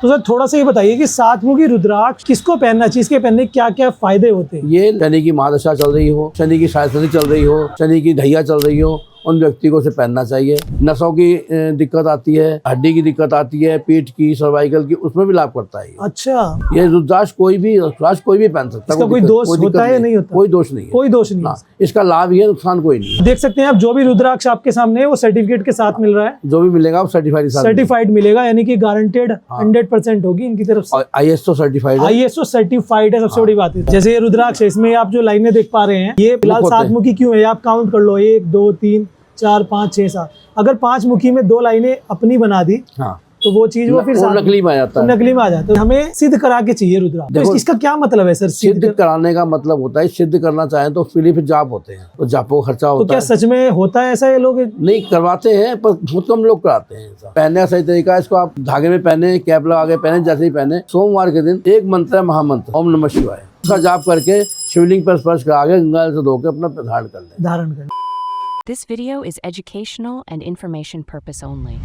तो सर थोड़ा सा ये बताइए कि सातमुखी रुद्राक्ष किसको पहनना चाहिए, इसके पहनने के क्या क्या फायदे होते हैं? ये शनि की महादशा चल रही हो, शनि की शायद चल रही हो, शनि की ढैया चल रही हो, उन व्यक्ति को इसे पहनना चाहिए। नसों की दिक्कत आती है, हड्डी की दिक्कत आती है, पेट की, सर्वाइकल की, उसमें भी लाभ करता है। अच्छा, ये रुद्राक्ष कोई भी पहन सकता है। इसका कोई दोष होता है या नहीं होता? कोई दोष नहीं है, कोई दोष नहीं है। इसका लाभ ही है, नुकसान कोई नहीं है। देख सकते हैं आप, जो भी रुद्राक्ष आपके सामने है वो सर्टिफिकेट के साथ मिल रहा है। जो भी मिलेगा वो सर्टिफाइड मिलेगा, यानी कि गारंटेड 100% होगी इनकी तरफ से। ISO सर्टिफाइड है। ISO सर्टिफाइड है, सबसे बड़ी बात है। जैसे ये रुद्राक्ष है, इसमें आप जो लाइनें देख पा रहे हैं, ये फिलहाल सातमुखी क्यों है आप काउंट कर लो, 1 2 3 4 5 6 7। अगर 5 मुखी में 2 लाइनें अपनी बना दी, हाँ, तो वो चीज वो फिर नकली में आ जाता है। नकली में आ जाता है। हमें सिद्ध करा के चाहिए रुद्राक्ष। तो इसका क्या मतलब है सर? सिद्ध कराने का मतलब होता है, सिद्ध करना चाहें तो उसके लिए फिर जाप होते हैं, तो जापों का खर्चा होता है। तो क्या सच में होता है ऐसा? ये लोग नहीं करवाते हैं, पर बहुत कम लोग कराते हैं। पहनने का सही तरीका है, इसको आप धागे में पहने, कैप लगा के पहने, जैसे ही पहने। सोमवार के दिन एक मंत्र है, महामंत्र ओम नमः शिवाय, उसका जाप करके शिवलिंग पर स्पर्श करा के गंगा जल से धो के अपना धारण कर लें। This video is educational and information purpose only.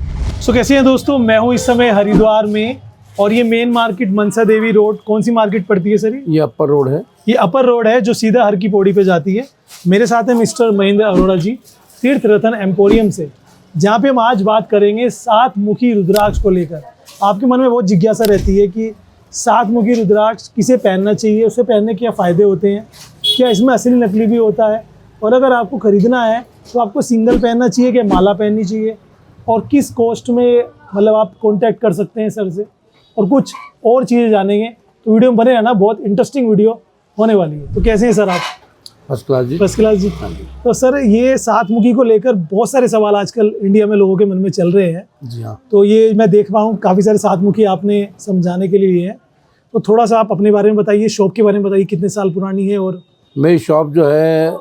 सो कैसे हैं दोस्तों, मैं हूं इस समय हरिद्वार में, और ये main market Mansa Devi road, कौन सी मार्केट पड़ती है सर? ये अपर रोड है। ये अपर रोड है जो सीधा हर की पौड़ी पे जाती है। मेरे साथ है मिस्टर महेंद्र अरोड़ा जी, तीर्थ रतन एम्पोरियम से, जहाँ पे हम आज बात करेंगे सातमुखी रुद्राक्ष को लेकर। आपके मन में बहुत जिज्ञासा रहती है कि सातमुखी रुद्राक्ष किसे पहनना चाहिए, उसे पहनने के क्या फ़ायदे होते हैं, क्या इसमें असली नकली भी होता है, और अगर आपको ख़रीदना है तो आपको सिंगल पहनना चाहिए कि माला पहननी चाहिए, और किस कॉस्ट में, मतलब आप कांटेक्ट कर सकते हैं सर से, और कुछ और चीज़ें जानेंगे। तो वीडियो में बने रहना, बहुत इंटरेस्टिंग वीडियो होने वाली है। तो कैसे हैं सर आप? फर्स्ट क्लास जी। फर्स्ट क्लास जी। तो सर ये सातमुखी को लेकर बहुत सारे सवाल आजकल इंडिया में लोगों के मन में चल रहे हैं। जी हाँ। तो ये मैं देख पाऊँ हूँ काफ़ी सारे सातमुखी आपने समझाने के लिए है। तो थोड़ा सा आप अपने बारे में बताइए, शॉप के बारे में बताइए, कितने साल पुरानी है? और मेरी शॉप जो है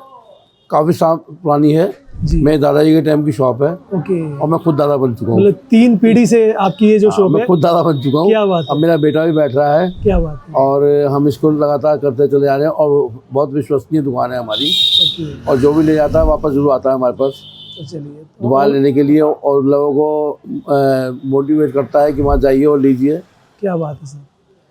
काफ़ी साल पुरानी है जी। मेरे दादाजी के टाइम की शॉप है। ओके। और मैं खुद दादा बन चुका हूँ। मतलब 3 पीढ़ी से आपकी ये जो शॉप मैं है? खुद दादा बन चुका हूँ। क्या बात है। अब मेरा बेटा भी बैठ रहा है। क्या बात है। और हम इसको लगातार करते चले जा रहे हैं, और बहुत विश्वसनीय दुकान है हमारी। ओके। और जो भी ले जाता है वापस जरूर आता है हमारे पास तो चलिए, दोबारा लेने के लिए, और लोगों को मोटिवेट करता है कि वहाँ जाइए और लीजिए। क्या बात है सर।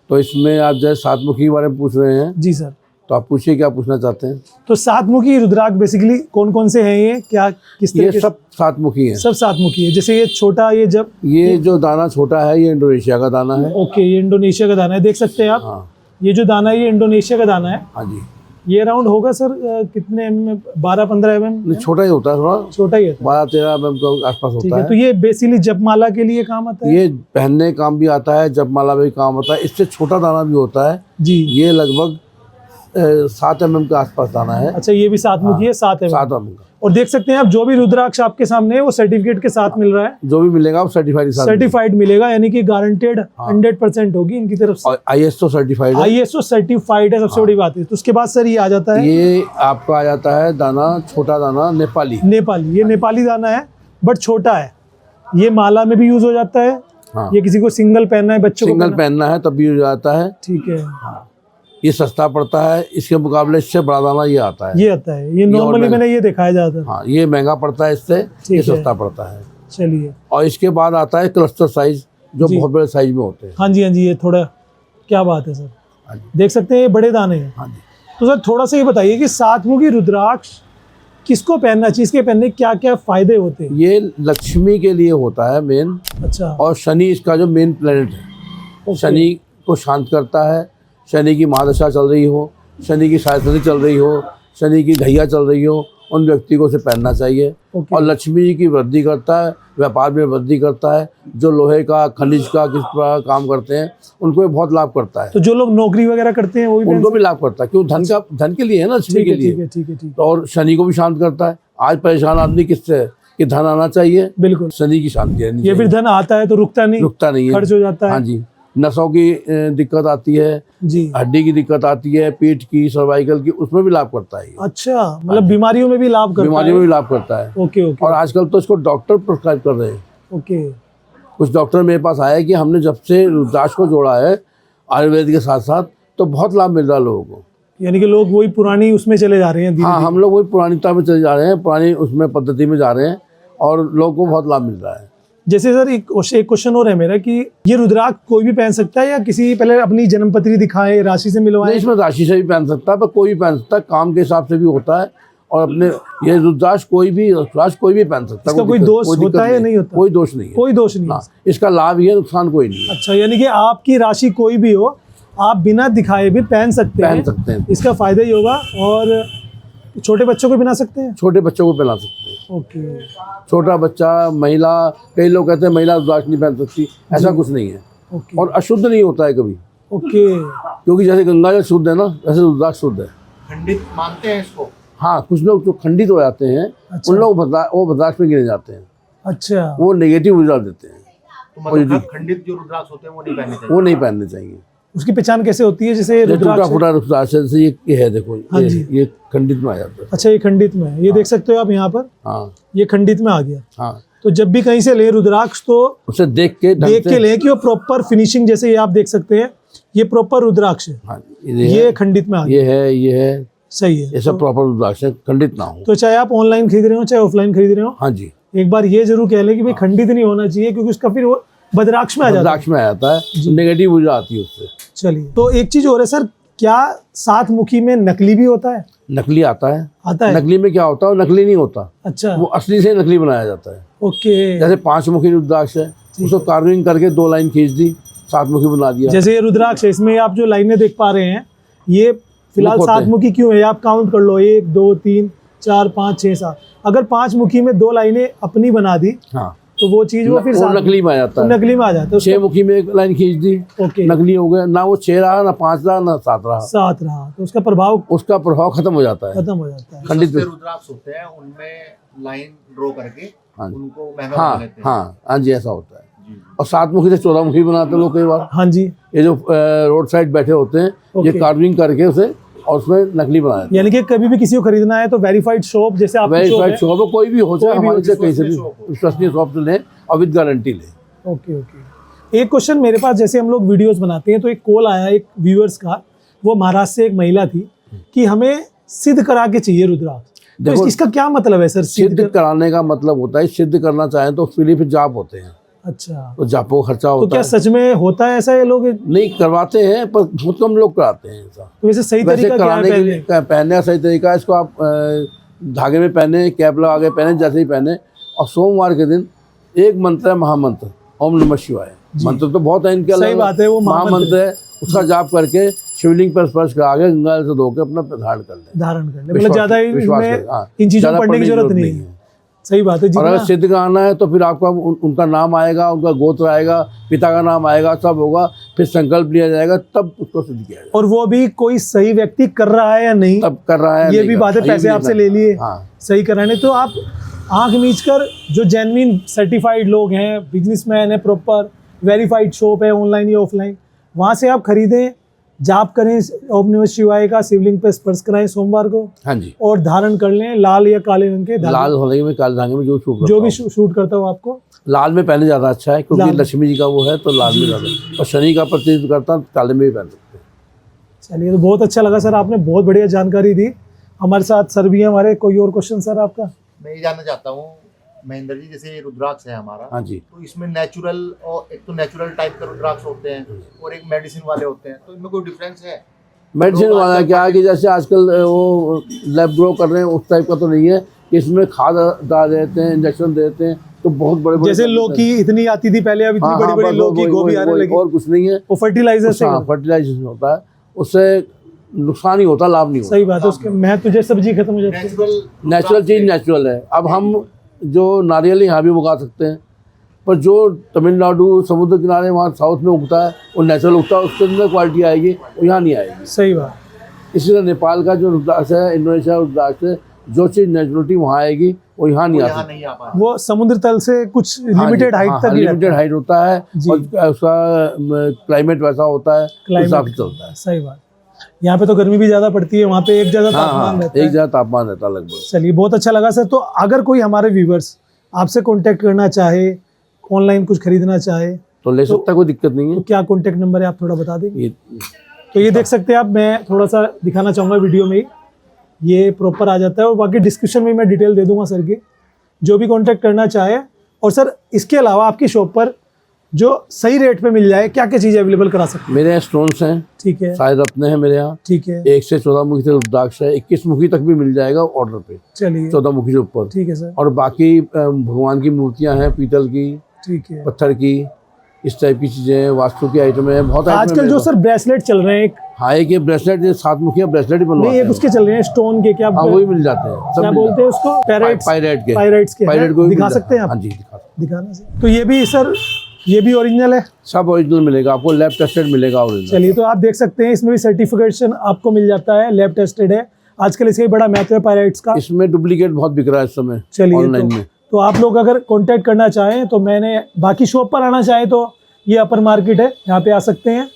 तो इसमें आप जैसे सातमुखी के बारे में पूछ रहे हैं। जी सर। तो आप पूछिए क्या पूछना चाहते हैं। तो सातमुखी रुद्राक्ष बेसिकली कौन कौन से हैं? ये क्या किस तरह ये सब सातमुखी हैं। सब सातमुखी है। जैसे ये छोटा, ये जो दाना छोटा है, ये इंडोनेशिया का दाना है। ओके, ये इंडोनेशिया का दाना है, देख सकते हैं आप। हाँ। ये जो दाना है ये इंडोनेशिया का दाना है। हाँ जी। ये अराउंड होगा सर कितने mm? 12-15 mm? छोटा ही होता है, थोड़ा छोटा ही है। 12-13 mm के आसपास होता है। तो ये बेसिकली जपमाला के लिए काम आता है? ये पहनने काम भी आता है, जपमाला में भी काम होता है। इससे छोटा दाना भी होता है जी। ये लगभग 7 mm के आसपास दाना है। अच्छा, ये भी सातमुखी है, 7 mm। 7 mm का। और देख सकते हैं आप, जो भी रुद्राक्ष आपके सामने है वो सर्टिफिकेट के साथ मिल रहा है। जो भी मिलेगा वो सर्टिफाइड मिलेगा, यानी कि गारंटेड 100% होगी इनकी तरफ से। ISO सर्टिफाइड है। ISO सर्टिफाइड है, सबसे बड़ी बात है। तो उसके बाद सर ये आ जाता है, ये आपका आ जाता है दाना, छोटा दाना नेपाली। ये नेपाली दाना है, बट छोटा है। ये माला में भी यूज हो जाता है। हाँ। ये किसी को सिंगल पहनना है, बच्चों को सिंगल पहनना है तब भी हो जाता है। ठीक है। हाँ। ये सस्ता पड़ता है, इसके मुकाबले इससे बड़ा दाना ये आता है। ये आता है, ये नॉर्मली मैंने ये दिखाया जाता है। हाँ, ये महंगा पड़ता है, इससे ये सस्ता पड़ता है। चलिए। और इसके बाद आता है क्लस्टर साइज, जो बहुत बड़े साइज में होते हैं। हाँ जी, हाँ जी। ये थोड़ा, क्या बात है सर, देख सकते हैं ये बड़े दाने हैं। हाँ जी। तो सर थोड़ा सा ये बताइए कि सातमुखी रुद्राक्ष किसको पहनना चाहिए, इसके पहनने के क्या क्या फायदे होते हैं? ये लक्ष्मी के लिए होता है मेन। अच्छा। और शनि इसका जो मेन प्लेनेट है, शनि को शांत करता है। शनि की महादशा चल रही हो, शनि की शायद चल रही हो, शनि की ढैया चल रही हो, उन व्यक्ति को इसे पहनना चाहिए। और लक्ष्मी जी की वृद्धि करता है, व्यापार में वृद्धि करता है। जो लोहे का, खनिज का किस प्रकार काम करते हैं उनको भी बहुत लाभ करता है। तो जो लोग नौकरी वगैरह करते हैं वो भी उनको भी लाभ करता है, क्योंकि धन के लिए है ना, लक्ष्मी के लिए। ठीक है। और शनि को भी शांत करता है। आज परेशान आदमी किससे है कि धन आना चाहिए, बिल्कुल शनि की शांति रहनी चाहिए। ये फिर धन आता है तो रुकता नहीं है, खर्च हो जाता है। हाँ जी। नसों की दिक्कत आती है जी, हड्डी की दिक्कत आती है, पेट की, सर्वाइकल की, उसमें भी लाभ करता है। अच्छा, मतलब बीमारियों में भी लाभ करता है। बीमारियों में भी लाभ करता है। ओके। और आजकल तो इसको डॉक्टर प्रिस्क्राइब कर रहे हैं। ओके। कुछ डॉक्टर मेरे पास आए कि हमने जब से रुद्राक्ष को जोड़ा है आयुर्वेद के साथ साथ, तो बहुत लाभ मिल रहा है लोगों को। यानी कि लोग वही पुरानी उसमें चले जा रहे हैं। हाँ, हम लोग वही पुरानीता में चले जा रहे हैं, पुरानी उसमें पद्धति में जा रहे हैं, और लोगों को बहुत लाभ मिल रहा है। जैसे सर एक क्वेश्चन और है मेरा कि ये रुद्राक्ष कोई भी पहन सकता है या किसी पहले अपनी जन्मपत्री दिखाए, राशि से नहीं, मिलवाए? इसमें राशि से भी पहन सकता है, पर कोई भी पहन सकता है, काम के हिसाब से भी होता है। और अपने ये रुद्राक्ष कोई भी पहन सकता है। इसका कोई दोष होता है या नहीं होता? कोई दोष नहीं है। कोई दोष नहीं है। हाँ, इसका लाभ ही है, नुकसान कोई नहीं है। अच्छा, यानी कि आपकी राशि कोई भी हो, आप बिना दिखाए भी पहन सकते हैं। इसका फायदा ही होगा। और छोटे बच्चों को पहना सकते हैं? छोटे बच्चों को पहना सकते हैं। ओके। छोटा बच्चा, महिला, कई लोग कहते हैं महिला रुद्राक्ष नहीं पहन सकती, ऐसा कुछ नहीं है। ओके। और अशुद्ध नहीं होता है कभी। ओके। क्योंकि जैसे गंगा जल शुद्ध है ना, वैसे रुद्राक्ष शुद्ध है। खंडित मानते हैं इसको? हाँ, कुछ लोग जो खंडित हो जाते हैं, अच्छा। उन लोग वो रुद्राक्ष में गिने जाते हैं। अच्छा। वो नेगेटिव ऊर्जा देते हैं, तो मतलब खंडित जो रुद्राक्ष होते हैं वो नहीं पहनने चाहिए? वो नहीं पहनने चाहिए। उसकी पहचान कैसे होती है? जैसे ये रुद्राक्ष टूटा फूटा रुद्राक्ष है, जैसे ये है, देखो हाँ जी। ये खंडित में आ जाता है। अच्छा, ये खंडित में है, ये देख सकते हो आप यहाँ पर, हाँ ये खंडित में आ गया। हाँ, तो जब भी कहीं से ले रुद्राक्ष तो उसे देख के ढंग देख से- के ले कि वो प्रॉपर फिनिशिंग, जैसे ये आप देख सकते हैं, ये प्रॉपर रुद्राक्ष है, हाँ, ये खंडित में आ गया। ये है, सही है। ये सब प्रॉपर रुद्राक्ष है, खंडित ना हो। तो चाहे आप ऑनलाइन खरीद रहे हो चाहे ऑफलाइन खरीद रहे हो, हाँ जी, एक बार ये जरूर कह लें कि भाई खंडित नहीं होना चाहिए, क्योंकि उसका फिर वो बद्राक्ष में आ जाता है। रुद्राक्ष में आ जाता है, नेगेटिव ऊर्जा आती है उससे। चलिए, तो एक चीज और है सर, क्या 7 मुखी में नकली भी होता है? नकली आता है। आता है? नकली में क्या होता है, वो नकली नहीं होता, अच्छा। वो असली से नकली बनाया जाता है। ओके। जैसे 5 मुखी रुद्राक्ष है, उसको कार्विंग करके 2 लाइन खींच दी, 7 मुखी बना दिया। जैसे ये रुद्राक्ष है, इसमें आप जो लाइनें देख पा रहे हैं, ये फिलहाल मुख होते 7 मुखी क्यों है? आप काउंट कर लो, 1 2 3 4 5 6 7। अगर 5 मुखी में 2 लाइनें अपनी बना दी हाँ, तो वो चीज वो फिर वो 7 नकली में आ जाता है। नकली में आ जाता है। 6 मुखी में 1 लाइन खींच दी, ओके, नकली हो गया, ना वो 6 रहा, ना 5 रहा, ना 7 रहा, 7 रहा तो उसका प्रभाव उसका प्रभाव खत्म हो जाता है। खत्म हो जाता है। खंडित सस्ते रुद्राक्ष होते हैं उनमें लाइन ड्रॉ करके हाँ जी। उनको महंगा बना हाँ लेते हैं। हाँ जी, ऐसा होता है। जी। और 7 मुखी से 14 मुखी बनाते हैं लोग कई बार। हाँ जी। ये जो रोड साइड बैठे होते हैं, ये ओके। कार्विंग करके उसे और उसमें नकली बनाया। यानी कि कभी भी किसी को खरीदना है तो वेरीफाइड शॉप, जैसे आपकी शॉप वेरीफाइड है। शॉप है, कोई भी हो चाहे कोई भी हो, हमारे से कहीं से भी विश्वसनीय शॉप हो। विश्वसनीय शॉप से लें और विद गारंटी लें। Okay okay. एक क्वेश्चन मेरे पास, जैसे हम लोग वीडियोस बनाते हैं तो एक कॉल आया एक व्यूअर्स का, वो महाराष्ट्र से एक महिला थी कि हमें सिद्ध करा के चाहिए रुद्राक्ष। तो देखो, इसका क्या मतलब है सर? सिद्ध कराने का मतलब होता है, सिद्ध करना चाहें तो उसके लिए फिर जाप होते हैं, अच्छा, तो जापों का खर्चा तो होता क्या है। सच में होता है ऐसा? ये लोग नहीं करवाते हैं, पर बहुत कम लोग कराते हैं ऐसा। तो वैसे सही वैसे तरीका क्या है कराने के लिए पहले? पहनने का सही तरीका है, इसको आप धागे में पहने, कैप लगा के पहने, जैसे ही पहने। और सोमवार के दिन एक मंत्र है, महामंत्र, ओम नमः शिवाय। मंत्र तो बहुत है इनके, सही बात है, वो महामंत्र है, उसका जाप करके शिवलिंग पर स्पर्श करा के गंगा जल से धो के अपना धारण कर ले। धारण कर ले, मतलब ज्यादा विश्वास इसमें करें, हाँ। इन चीजों ज़्यादा में पढ़ने की जरूरत नहीं है। सही बात है। और अगर जितना सिद्ध कराना है तो फिर आपका उनका नाम आएगा, उनका गोत्र आएगा, पिता का नाम आएगा, सब होगा, फिर संकल्प लिया जाएगा, तब उसको सिद्ध किया जाएगा। और वो भी कोई सही व्यक्ति कर रहा है या नहीं, तब कर रहा है, ये नहीं भी कर बात है। रहा, ये पैसे भी आपसे देखना ले है। लिए हाँ, सही कराने, तो आप आंख मीच कर, जो जेन्युइन सर्टिफाइड लोग हैं, बिजनेसमैन है, प्रॉपर वेरीफाइड शॉप है, ऑनलाइन या ऑफलाइन, वहां से आप खरीदें, जाप करें ओम नमः शिवाय का, शिवलिंग पे स्पर्श कराएं सोमवार को, हाँ जी। और धारण कर लें लाल या काले रंग के धागे, लाल होने में, काले धागे में, जो शूट जो भी शूट करता हो आपको। लाल में पहने ज़्यादा अच्छा है, क्योंकि लाल। लक्ष्मी जी का वो है, तो लाल में ज़्यादा। और शनि का प्रतिनिधित्व करता है, काले में भी पहन सकते हैं। चलिए, तो बहुत अच्छा लगा सर, आपने बहुत बढ़िया जानकारी दी। हमारे साथ सर भी हैं हमारे। कोई और क्वेश्चन सर आपका? मैं ये जानना चाहता हूँ महेंद्र जी, जैसे ये रुद्राक्ष है हमारा, हाँ जी। तो इसमें नेचुरल, और एक तो नेचुरल टाइप के रुद्राक्ष होते हैं और एक मेडिसिन वाले होते हैं, तो इनमें कोई डिफरेंस है? मेडिसिन लोग वाला आजकल क्या है कि जैसे आजकल वो लैब ग्रो कर रहे हैं, उस टाइप का तो नहीं है कि इसमें खाद डाल देते हैं, इंजेक्शन देते हैं, तो बहुत बड़े बड़े जैसे लौकी इतनी आती थी पहले, अब इतनी बड़ी बड़ी लौकी गोभी आने लगी, और कुछ नहीं है। वो फर्टिलाइजर से। फर्टिलाइजेशन होता है, उससे नुकसान ही होता, लाभ नहीं होता। सही बात है, उसके मैं तुझे सब्जी खत्म हो जाती है। नेचुरल चीज़ नेचुरल है। अब हम जो नारियल यहाँ भी उगा सकते हैं, पर जो तमिलनाडु समुद्र किनारे वहाँ साउथ में उगता है, वो नेचुरल उगता है, उसके अंदर क्वालिटी आएगी, वो यहाँ नहीं आएगी। सही बात। इसीलिए नेपाल का जो रुद्राक्ष है, इंडोनेशिया रुद्राक्ष है, जो चीज़ नेचुरलिटी वहाँ आएगी वो यहाँ नहीं यहाँ आती। नहीं आ पा वो समुद्र तल से कुछ हाँ जी, लिमिटेड हाइट हाँ, तक ही रहता लिमिटेड है। हाइट होता है, जी। और उसका क्लाइमेट वैसा होता है, उस हिसाब से चलता है। सही बात। यहाँ पे तो गर्मी भी ज्यादा पड़ती है, वहाँ पे एक ज्यादा हाँ तापमान हाँ, रहता एक है। जगह तापमान रहता है लगभग। चलिए, बहुत अच्छा लगा सर। तो अगर कोई हमारे व्यूवर्स आपसे कांटेक्ट करना चाहे, ऑनलाइन कुछ खरीदना चाहे, तो ले सकता है, कोई दिक्कत नहीं तो है। क्या कांटेक्ट नंबर है, आप थोड़ा बता देंगे? ये तो ये देख सकते हैं आप, मैं थोड़ा सा दिखाना चाहूँगा वीडियो में ही, ये प्रॉपर आ जाता है, और बाकी डिस्क्रिप्शन में मैं डिटेल दे दूंगा सर की। जो भी कांटेक्ट करना चाहे और सर इसके अलावा आपकी शॉप पर जो सही रेट पे मिल जाए क्या क्या चीज़ें अवेलेबल करा सकते हैं? मेरे यहाँ स्टोन्स हैं, ठीक है, शायद अपने हैं मेरे यहाँ। ठीक है, 1 से 14 मुखी तक रुद्राक्ष है, 21 मुखी तक भी मिल जाएगा ऑर्डर पे, चलिए 14 मुखी से ऊपर। ठीक है सर, और बाकी भगवान की मूर्तियाँ हैं, पीतल की, ठीक है। पत्थर की, इस टाइप की चीजें हैं, वास्तु की आइटम है, बहुत आइटम आजकल है जो मेरे सर ब्रेसलेट चल रहे हैं एक, पास। हाँ, एक ये ब्रेसलेट, ये 7 मुखिया ब्रेसलेट ही बनवाते नहीं एक हैं। उसके चल रहे हैं स्टोन के, क्या हाँ, वही मिल जाते हैं, सब क्या मिल बोलते हैं उसको? पैराइट्स, पायरेट के, पायराइट्स के पायरेट हैं? को भी दिखा मिल सकते हैं जाता है। आप? हाँ जी, दिखा सकते दिखाना सर। तो ये भी सर, ये भी ओरिजिनल है? हैं। सब ओरिजिनल मिलेगा आपको, लैब टेस्टेड मिलेगा ओरिजिनल। चलिए, तो आप देख सकते हैं इसमें भी सर्टिफिकेशन आपको मिल जाता है, लैब टेस्टेड है। आजकल इसका भी बड़ा महत्व है पायराइट्स का। इसमें डुप्लीकेट बहुत बिक रहा है इस समय चलिए, ऑनलाइन में। तो आप लोग अगर कांटेक्ट करना चाहें तो मैंने बाकी शॉप पर आना चाहें तो ये अपर मार्केट है, यहाँ पे आ सकते हैं।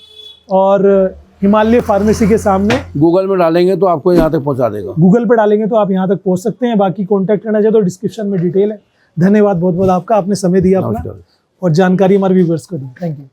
और हिमालय फार्मेसी के सामने गूगल में डालेंगे तो आपको यहाँ तक पहुँचा देगा। गूगल पे डालेंगे तो आप यहाँ तक पहुँच सकते हैं। बाकी कांटेक्ट करना चाहे तो डिस्क्रिप्शन में डिटेल है। धन्यवाद बहुत बहुत आपका, आपने समय दिया अपना नमस्कार। और जानकारी हमारे व्यूवर्स को दी। Thank you.